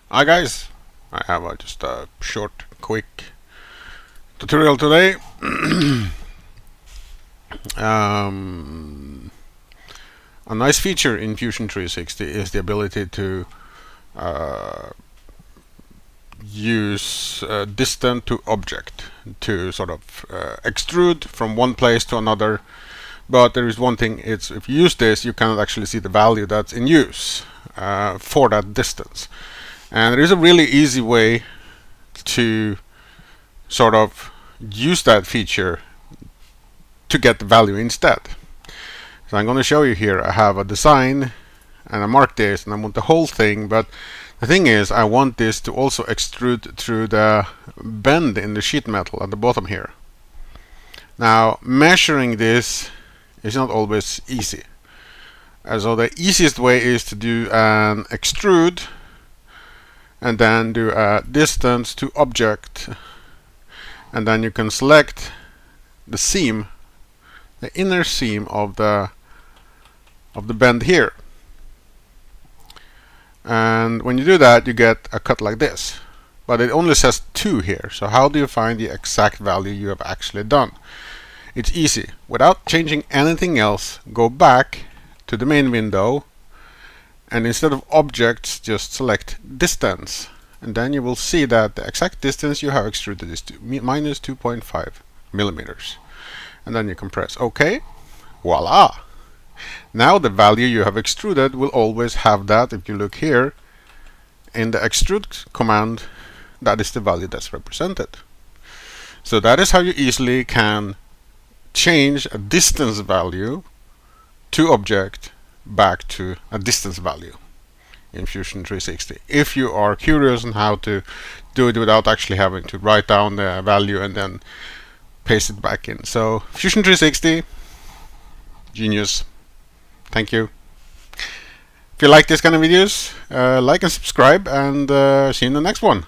Hi guys, I have just a short, quick tutorial today. um, a nice feature in Fusion 360 is the ability to uh, use distant to object to sort of extrude from one place to another. But there is one thing: it's if you use this, you cannot actually see the value that's in use for that distance. And there is a really easy way to sort of use that feature to get the value instead. So I'm going to show you here. I have a design and I mark this and I want the whole thing, but the thing is I want this to also extrude through the bend in the sheet metal at the bottom here. Now measuring this is not always easy. So the easiest way is to do an extrude and then do a distance to object, and then you can select the seam, the inner seam of the bend here. And when you do that, you get a cut like this. But it only says 2 here. So how do you find the exact value you have actually done? It's easy. Without changing anything else, go back to the main window, and instead of objects, just select distance. And then you will see that the exact distance you have extruded is minus 2.5 millimeters. And then you can press OK. Voila! Now the value you have extruded will always have that. If you look here in the extrude command, that is the value that's represented. So that is how you easily can change a distance value to object back to a distance value in Fusion 360. If you are curious on how to do it without actually having to write down the value and then paste it back in. So Fusion 360, genius. Thank you. If you like this kind of videos, like and subscribe, and see you in the next one.